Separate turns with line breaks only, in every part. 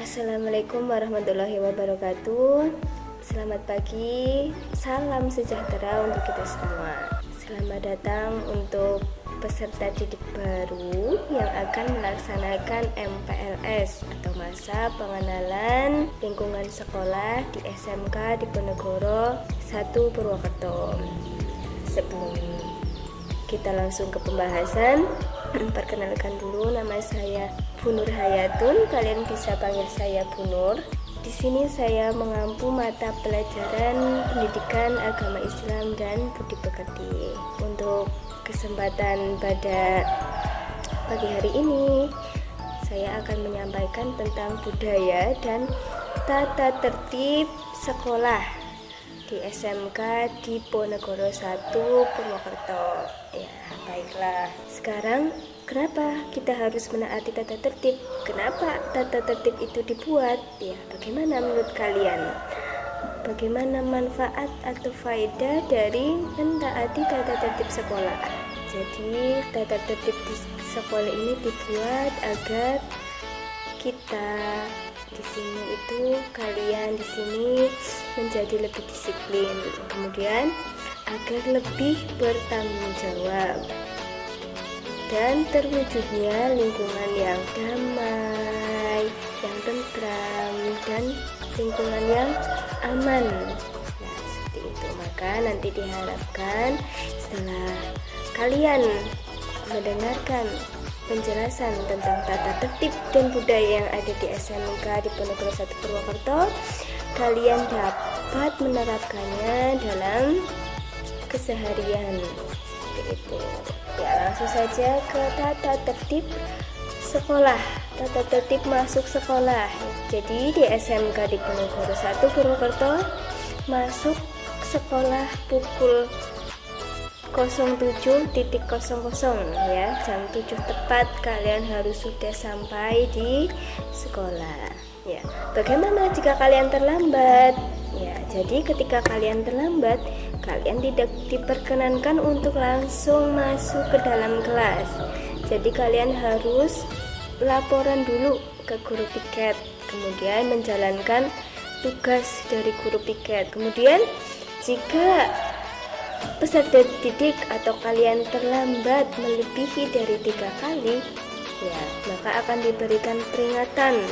Assalamualaikum warahmatullahi wabarakatuh. Selamat pagi, salam sejahtera untuk kita semua. Selamat datang untuk peserta didik baru yang akan melaksanakan MPLS atau masa pengenalan lingkungan sekolah di SMK Diponegoro 1 Purwokerto. Sebelum kita langsung ke pembahasan, perkenalkan dulu, nama saya Bu Nur Hayatun. Kalian bisa panggil saya Bu Nur. Di sini saya mengampu mata pelajaran pendidikan agama Islam dan budi pekerti. Untuk kesempatan pada pagi hari ini, saya akan menyampaikan tentang budaya dan tata tertib sekolah di SMK Diponegoro 1 Purwokerto. Ya, baiklah. Sekarang kenapa kita harus menaati tata tertib? Kenapa tata tertib itu dibuat? Ya, bagaimana menurut kalian? Bagaimana manfaat atau faedah dari menaati tata tertib sekolah? Jadi, tata tertib di sekolah ini dibuat agar kita di sini itu, kalian di sini menjadi lebih disiplin, kemudian agar lebih bertanggung jawab dan terwujudnya lingkungan yang damai, yang tentram, dan lingkungan yang aman. Nah, seperti itu. Maka nanti diharapkan setelah kalian mendengarkan penjelasan tentang tata tertib dan budaya yang ada di SMK Diponegoro 1 Purwokerto, kalian dapat menerapkannya dalam keseharian. Seperti itu. Ya, langsung saja ke tata tertib sekolah. Tata tertib masuk sekolah. Jadi di SMK Diponegoro 1 Purwokerto masuk sekolah pukul 07.00 ya, jam 7 tepat kalian harus sudah sampai di sekolah. Ya, bagaimana jika kalian terlambat? Ya, jadi ketika kalian terlambat, kalian tidak diperkenankan untuk langsung masuk ke dalam kelas. Jadi kalian harus laporan dulu ke guru piket, kemudian menjalankan tugas dari guru piket. Kemudian jika peserta didik atau kalian terlambat melebihi dari 3 kali, ya, maka akan diberikan peringatan.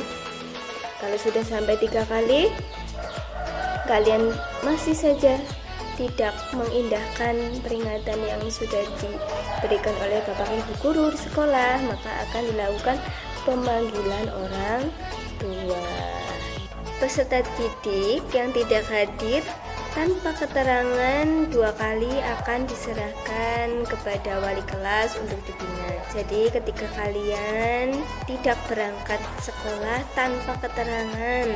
Kalau sudah sampai 3 kali, kalian masih saja tidak mengindahkan peringatan yang sudah diberikan oleh Bapak Ibu guru di sekolah, maka akan dilakukan pemanggilan orang tua. Peserta didik yang tidak hadir tanpa keterangan 2 kali akan diserahkan kepada wali kelas untuk dibina. Jadi ketika kalian tidak berangkat sekolah tanpa keterangan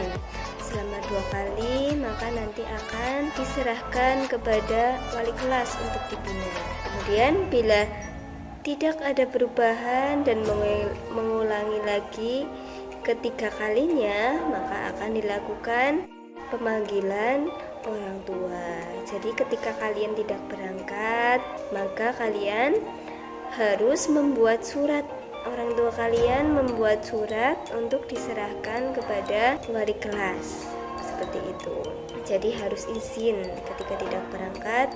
selama 2 kali, maka nanti akan diserahkan kepada wali kelas untuk dibina. Kemudian bila tidak ada perubahan dan mengulangi lagi ketiga kalinya, maka akan dilakukan pemanggilan orang tua. Jadi ketika kalian tidak berangkat, maka kalian harus membuat surat. Orang tua kalian membuat surat untuk diserahkan kepada wali kelas. Seperti itu. Jadi harus izin ketika tidak berangkat,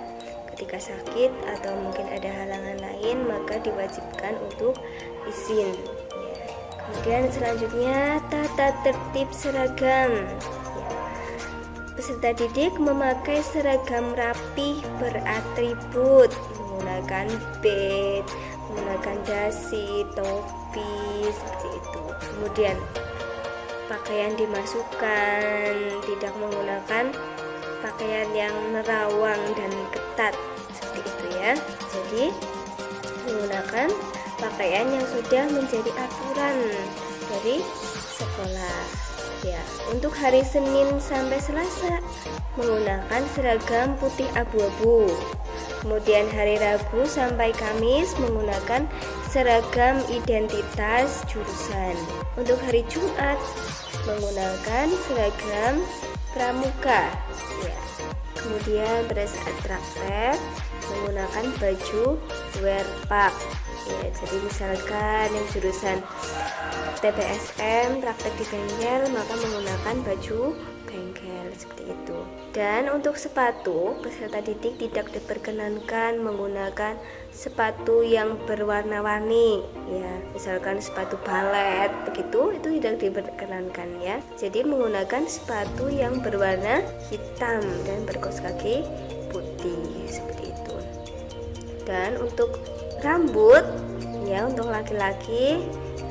ketika sakit atau mungkin ada halangan lain, maka diwajibkan untuk izin. Ya. Kemudian selanjutnya tata tertib seragam. Peserta didik memakai seragam rapi beratribut, menggunakan bed, menggunakan dasi, topi, seperti itu. Kemudian pakaian dimasukkan, tidak menggunakan pakaian yang nerawang dan ketat, seperti itu ya. Jadi menggunakan pakaian yang sudah menjadi aturan dari sekolah. Ya, untuk hari Senin sampai Selasa menggunakan seragam putih abu-abu. Kemudian hari Rabu sampai Kamis menggunakan seragam identitas jurusan. Untuk hari Jumat menggunakan seragam pramuka. Ya. Kemudian pada saat praktek menggunakan baju wear pack. Ya, jadi misalkan yang jurusan TBSM praktek di bengkel, maka menggunakan baju bengkel seperti itu. Dan untuk sepatu, peserta didik tidak diperkenankan menggunakan sepatu yang berwarna-warni, ya, misalkan sepatu balet begitu, itu tidak diperkenankan ya. Jadi menggunakan sepatu yang berwarna hitam dan berkaos kaki putih seperti itu. Dan untuk rambut, ya, untuk laki-laki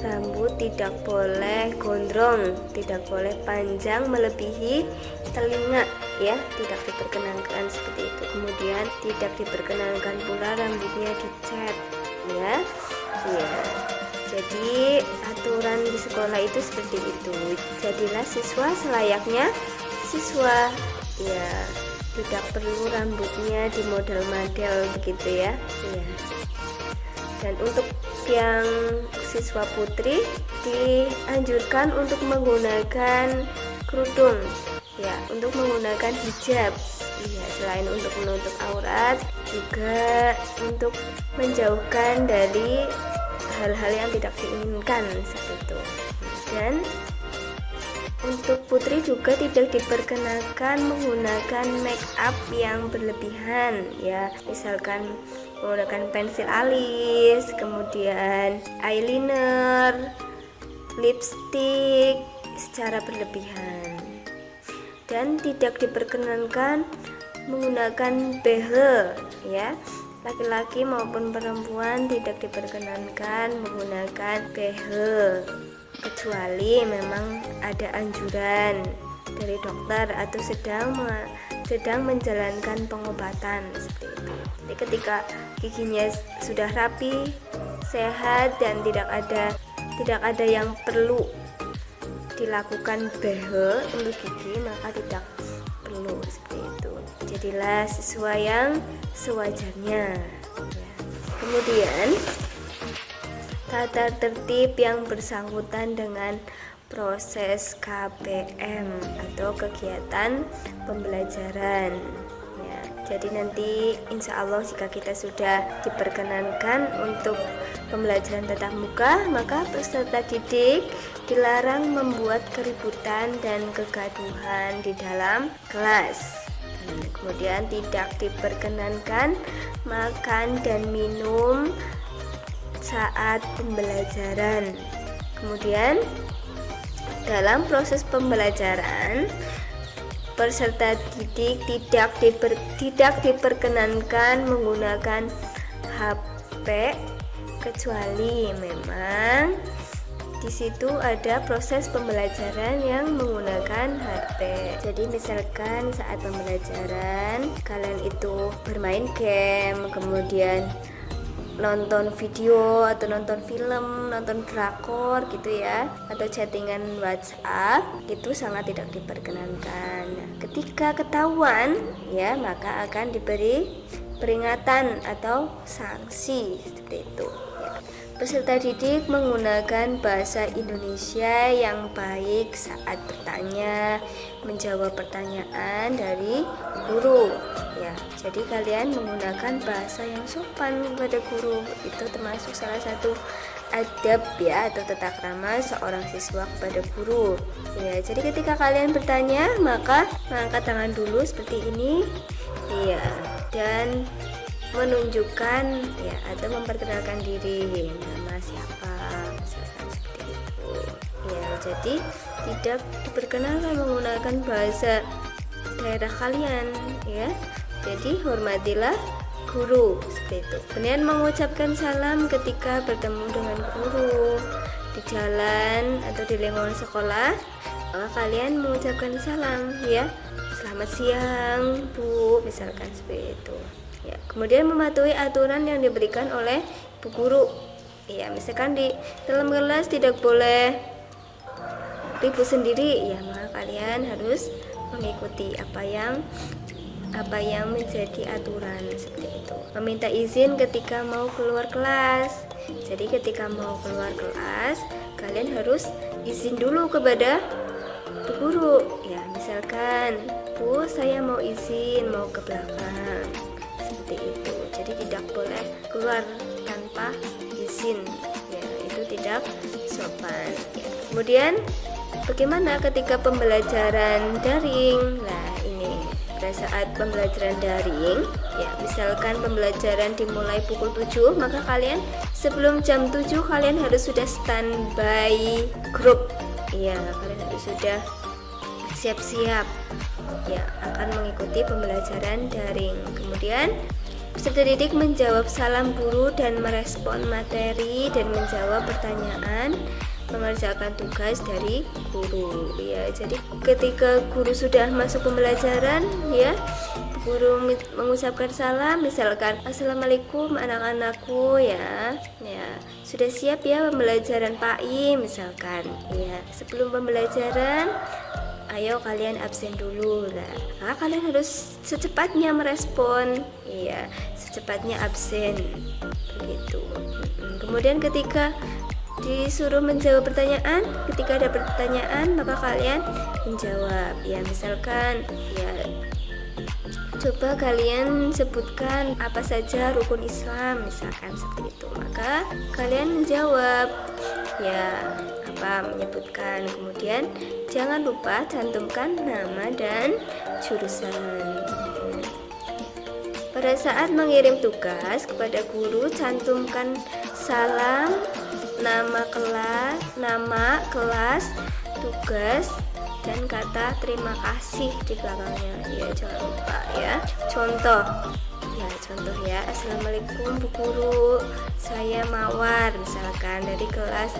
rambut tidak boleh gondrong, tidak boleh panjang melebihi telinga, ya, tidak diperkenankan seperti itu. Kemudian tidak diperkenankan pula rambutnya dicat, ya. Jadi aturan di sekolah itu seperti itu. Jadilah siswa selayaknya siswa, ya, tidak perlu rambutnya di model-model begitu ya. Dan untuk yang siswa putri dianjurkan untuk menggunakan kerudung, ya, untuk menggunakan hijab, ya, selain untuk menutup aurat juga untuk menjauhkan dari hal-hal yang tidak diinginkan seperti itu. Dan untuk putri juga tidak diperkenakan menggunakan make up yang berlebihan, ya, misalkan menggunakan pensil alis, kemudian eyeliner, lipstick secara berlebihan. Dan tidak diperkenankan menggunakan behel, ya. Laki-laki maupun perempuan tidak diperkenankan menggunakan behel, kecuali memang ada anjuran dari dokter atau sedang menjalankan pengobatan seperti itu. Jadi ketika giginya sudah rapi, sehat, dan tidak ada yang perlu dilakukan behel untuk gigi, maka tidak perlu seperti itu. Jadilah siswa yang sewajarnya, ya. Kemudian tata tertib yang bersangkutan dengan proses KPM atau kegiatan pembelajaran, ya. Jadi nanti insya Allah jika kita sudah diperkenankan untuk pembelajaran tatap muka, maka peserta didik dilarang membuat keributan dan kegaduhan di dalam kelas. Kemudian tidak diperkenankan makan dan minum saat pembelajaran. Kemudian dalam proses pembelajaran, peserta didik tidak diperkenankan menggunakan HP kecuali memang di situ ada proses pembelajaran yang menggunakan HP. Jadi misalkan saat pembelajaran kalian itu bermain game, kemudian nonton video atau nonton film, nonton drakor gitu ya, atau chattingan WhatsApp, itu sangat tidak diperkenankan. Nah, ketika ketahuan, ya, maka akan diberi peringatan atau sanksi seperti itu. Peserta didik menggunakan bahasa Indonesia yang baik saat bertanya, menjawab pertanyaan dari guru, ya. Jadi kalian menggunakan bahasa yang sopan kepada guru, itu termasuk salah satu adab, ya, atau tata krama seorang siswa kepada guru, ya. Jadi ketika kalian bertanya, maka mengangkat tangan dulu seperti ini, ya, dan menunjukkan, ya, atau memperkenalkan diri, nama siapa, misalkan seperti itu, ya. Jadi tidak diperkenalkan menggunakan bahasa daerah kalian, ya. Jadi hormatilah guru seperti itu. Kemudian mengucapkan salam ketika bertemu dengan guru di jalan atau di lingkungan sekolah, maka kalian mengucapkan salam, ya, selamat siang Bu, misalkan seperti itu. Ya, kemudian mematuhi aturan yang diberikan oleh bu guru. Ya, misalkan di dalam kelas tidak boleh ribut sendiri, ya, maka kalian harus mengikuti apa yang menjadi aturan seperti itu. Meminta izin ketika mau keluar kelas. Jadi ketika mau keluar kelas, kalian harus izin dulu kepada bu guru. Ya, misalkan, Bu, saya mau izin mau ke belakang. Itu. Jadi tidak boleh keluar tanpa izin. izin, ya itu tidak sopan ya. Kemudian bagaimana ketika pembelajaran daring? Nah ini pada saat pembelajaran daring ya, misalkan pembelajaran dimulai pukul 7, maka kalian sebelum jam 7 kalian harus sudah standby grup ya, kalian harus sudah siap-siap ya akan mengikuti pembelajaran daring. Kemudian peserta didik menjawab salam guru dan merespon materi dan menjawab pertanyaan, mengerjakan tugas dari guru ya. Jadi ketika guru sudah masuk pembelajaran ya, guru mengucapkan salam, misalkan assalamualaikum anak-anakku ya, sudah siap ya pembelajaran Pak I misalkan ya. Sebelum pembelajaran ayo kalian absen dulu lah. Nah, kalian harus secepatnya merespon ya, secepatnya absen begitu. Kemudian ketika disuruh menjawab pertanyaan, ketika ada pertanyaan maka kalian menjawab ya, misalkan ya coba kalian sebutkan apa saja rukun Islam misalkan seperti itu, maka kalian menjawab ya apa, menyebutkan. Kemudian jangan lupa cantumkan nama dan jurusan. Pada saat mengirim tugas kepada guru, cantumkan salam, nama kelas, tugas, dan kata terima kasih di belakangnya ya, jangan lupa ya. Contoh ya, assalamualaikum Bu Guru, saya Mawar misalkan dari kelas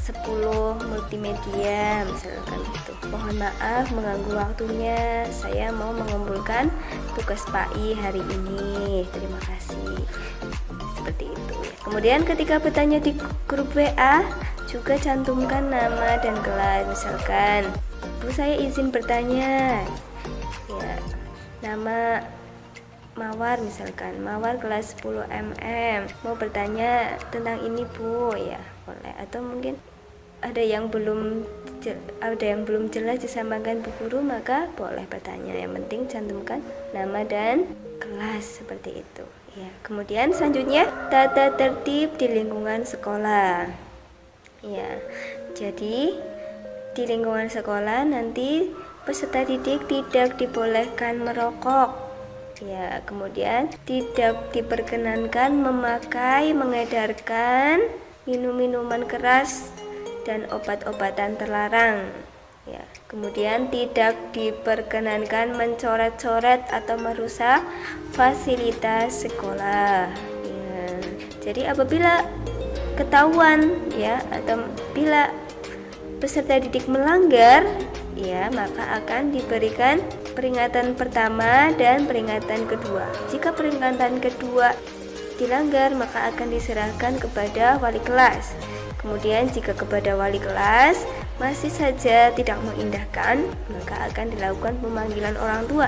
10 multimedia misalkan gitu. Mohon maaf mengganggu waktunya, saya mau mengumpulkan tugas Pak I hari ini, terima kasih, seperti itu ya. Kemudian ketika bertanya di grup WA juga cantumkan nama dan kelas, misalkan Bu saya izin bertanya ya, nama Mawar misalkan, Mawar kelas 10 MM, mau bertanya tentang ini Bu ya, boleh. Atau mungkin ada yang belum jelas disampaikan Bu Guru, maka boleh bertanya, yang penting cantumkan nama dan kelas seperti itu ya. Kemudian selanjutnya tata tertib di lingkungan sekolah ya. Jadi di lingkungan sekolah nanti peserta didik tidak dibolehkan merokok ya, kemudian tidak diperkenankan memakai, mengedarkan minum-minuman keras dan obat-obatan terlarang ya. Kemudian tidak diperkenankan mencoret-coret atau merusak fasilitas sekolah ya. Jadi apabila ketahuan ya, atau bila peserta didik melanggar ya, maka akan diberikan peringatan pertama dan peringatan kedua. Jika peringatan kedua dilanggar, maka akan diserahkan kepada wali kelas. Kemudian jika kepada wali kelas masih saja tidak mengindahkan, maka akan dilakukan pemanggilan orang tua.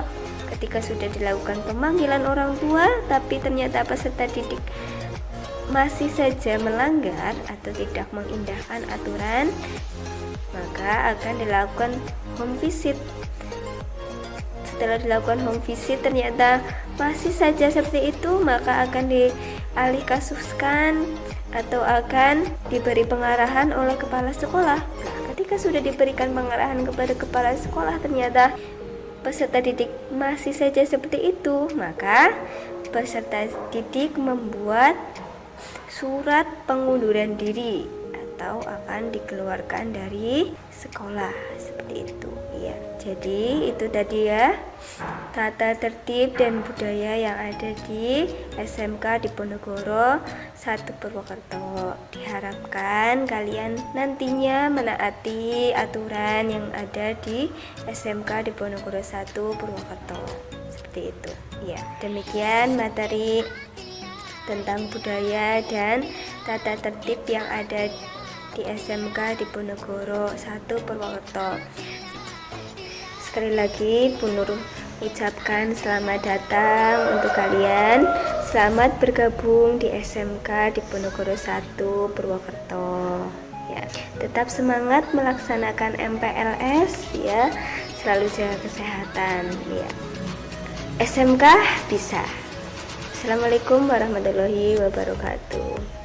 Ketika sudah dilakukan pemanggilan orang tua tapi ternyata peserta didik masih saja melanggar atau tidak mengindahkan aturan, maka akan dilakukan home visit. Setelah dilakukan home visit ternyata masih saja seperti itu, maka akan dialih kasuskan atau akan diberi pengarahan oleh kepala sekolah. Nah, ketika sudah diberikan pengarahan kepada kepala sekolah ternyata peserta didik masih saja seperti itu, maka peserta didik membuat surat pengunduran diri atau akan dikeluarkan dari sekolah seperti itu ya. Jadi itu tadi ya tata tertib dan budaya yang ada di SMK Diponegoro 1 Purwokerto. Diharapkan kalian nantinya menaati aturan yang ada di SMK Diponegoro 1 Purwokerto seperti itu ya. Demikian materi tentang budaya dan tata tertib yang ada di SMK Diponegoro 1 Purwokerto. Sekali lagi Bu Nur ucapkan selamat datang untuk kalian. Selamat bergabung di SMK Diponegoro 1 Purwokerto. Ya, tetap semangat melaksanakan MPLS ya. Selalu jaga kesehatan ya. SMK bisa. Assalamualaikum warahmatullahi wabarakatuh.